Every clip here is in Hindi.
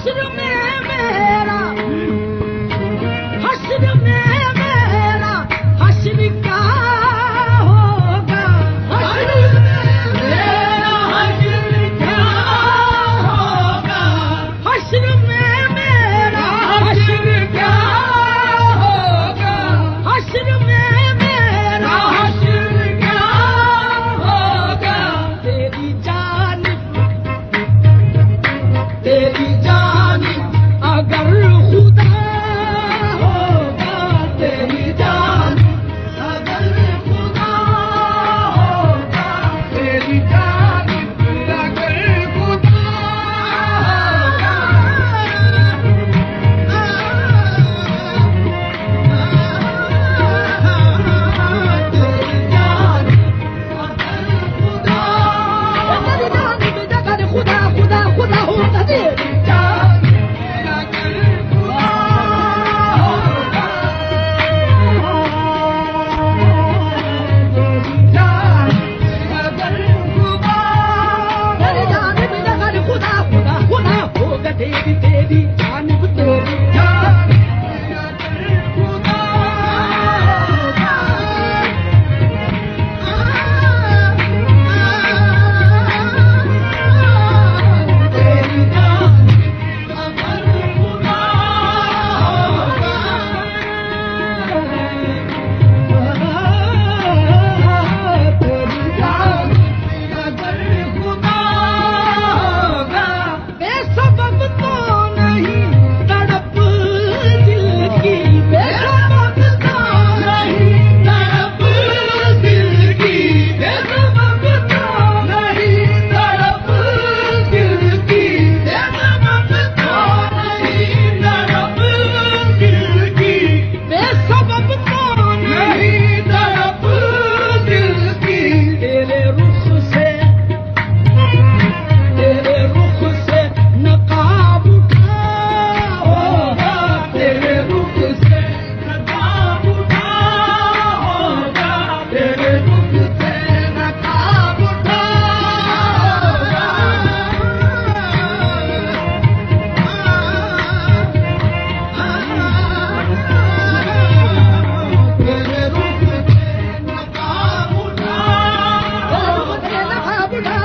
हश्र में मेरा हश्र में मेरा हश्र क्या होगा हश्र में मेरा हश्र क्या होगा हश्र में मेरा हश्र क्या होगा हश्र में मेरा हश्र क्या होगा तेरी जान अगर खुदा होगा तेरी जान अगर खुदा होगा तेरी जान अगर खुदा तेरी जानिब तेरी जान खुदा तेरी जान अगर खुदा तेरी जान अगर खुदा होगा बेसबब तो नहीं तड़प दिल की बेसबब तो नहीं तड़प दिल की बेसबब तो नहीं तड़प दिल की बेसबब तो नहीं तड़प दिल की बेसबब तो नहीं तड़प दिल की तेरे रुख से नकाब उठा होगा तेरे रुख से नकाब उठा होगा तेरे रुख से नकाब उठा होगा तेरे रुख से नकाब उठा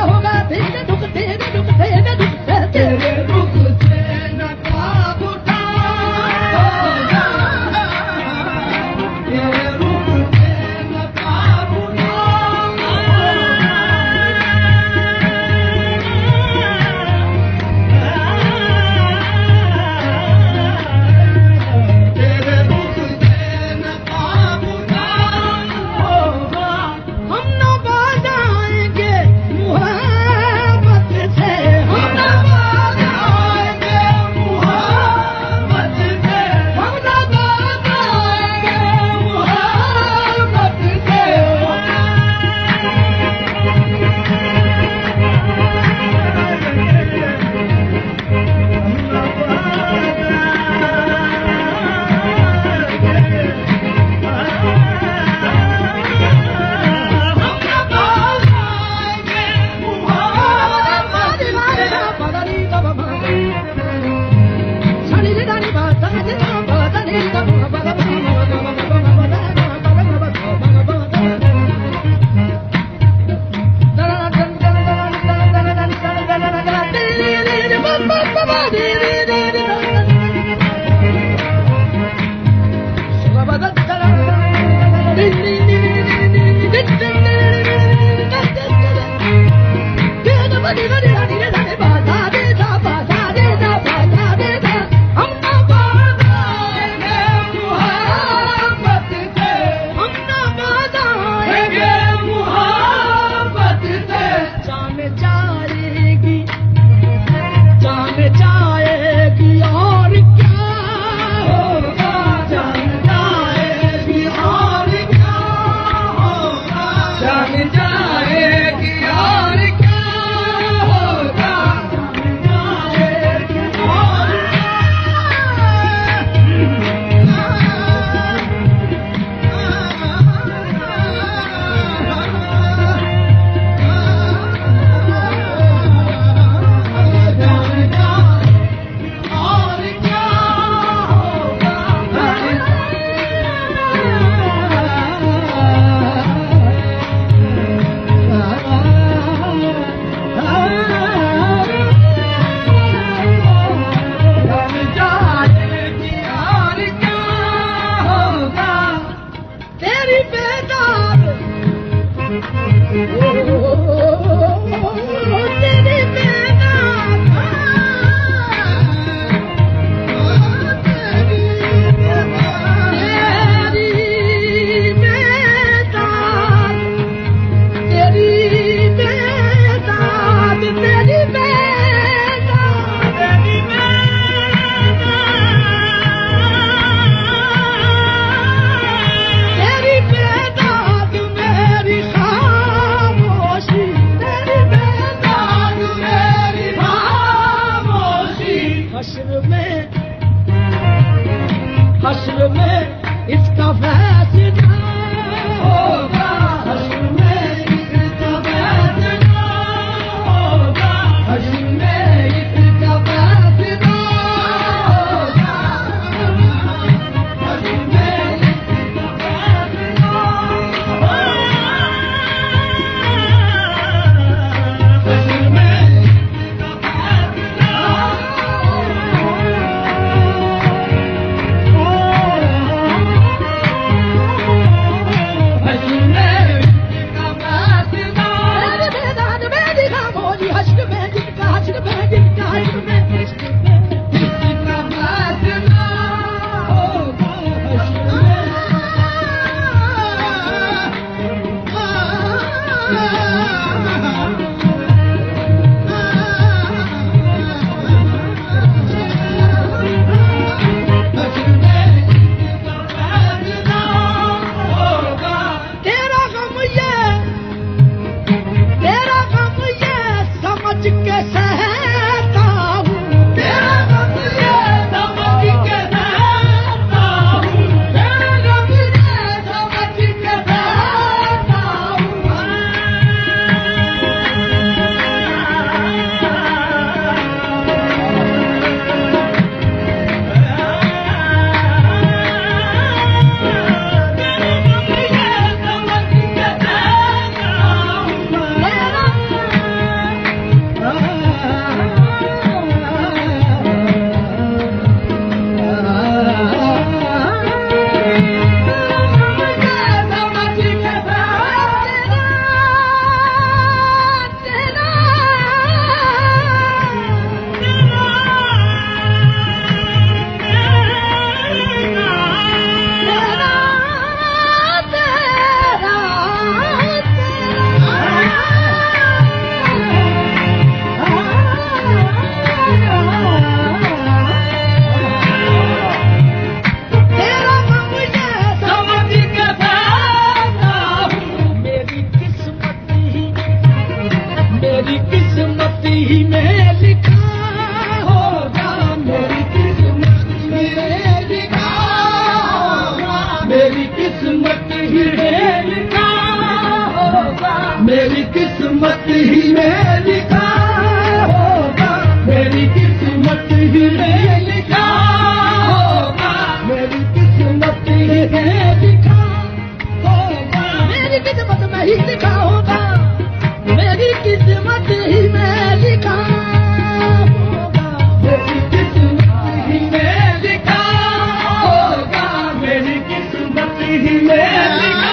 होगा तेरे रुख तेरे रुख तेरे रुख तेरे रुख से नकाब उठा होगा तेरे रुख से नकाब उठा तेरे रुख से नकाब उठा होगा हम न बाजाएंगे मुहब्बत से हम न बाजाएंगे मुहब्बत से हम न बाजाएंगे मुहब्बत से जाएगी और क्या हश्र में इसका फैसला होगा, हश्र में इसका फैसला होगा, हश्र में इसका फैसला होगा, हश्र में इसका फैसला होगा, हश्र में इसका फैसला मेरी किस्मत ही में लिखा होगा, मेरी किस्मत ही में लिखा होगा, मेरी किस्मत ही में लिखा होगा, मेरी किस्मत में ही लिखा होगा, मेरी किस्मत ही में लिखा होगा, मेरी किस्मत ही में लिखा होगा, मेरी किस्मत ही में लिखा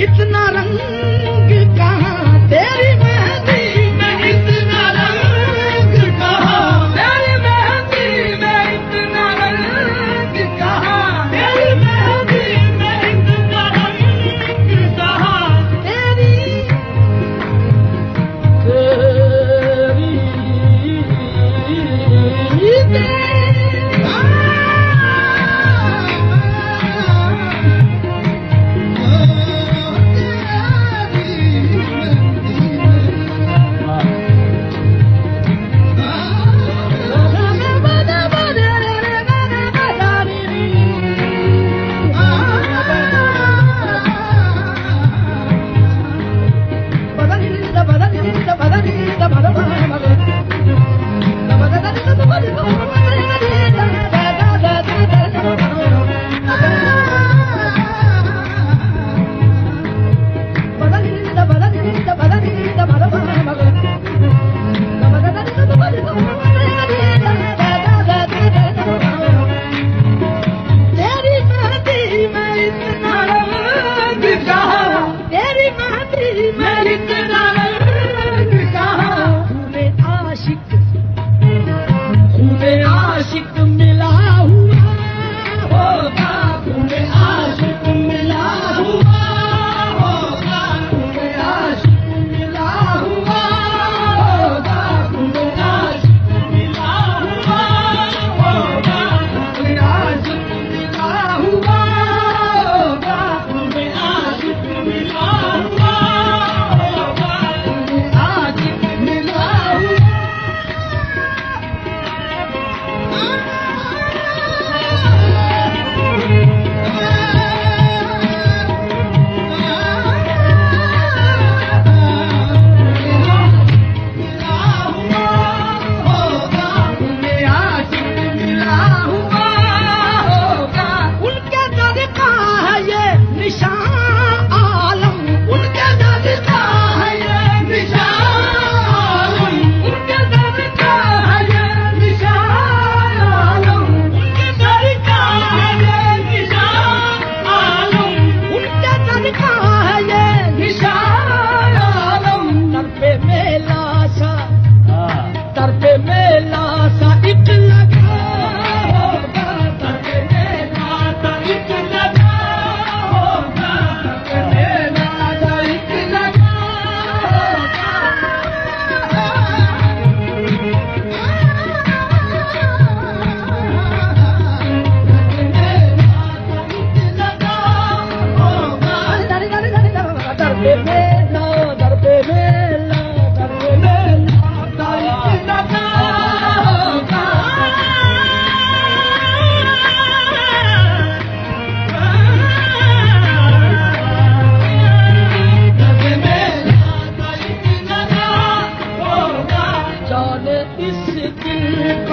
इतना रंग कहाँ तेरी मेहंदी में, इतना रंग कहाँ तेरी मेहंदी में, इतना रंग कहाँ तेरी मेहंदी में, इतना रंग कहाँ तेरी नदी मेरी किनारे कहा खूने आशिक मिला हुआ होगा खूने आशिक मिला हुआ होगा खूने आशिक मिला हुआ होगा खूने आशिक मिला हुआ होगा खूने आशिक मिला हुआ होगा खूने आशिक मिला हुआ होगा खूने आशिक मिला हुआ जाने इस दिल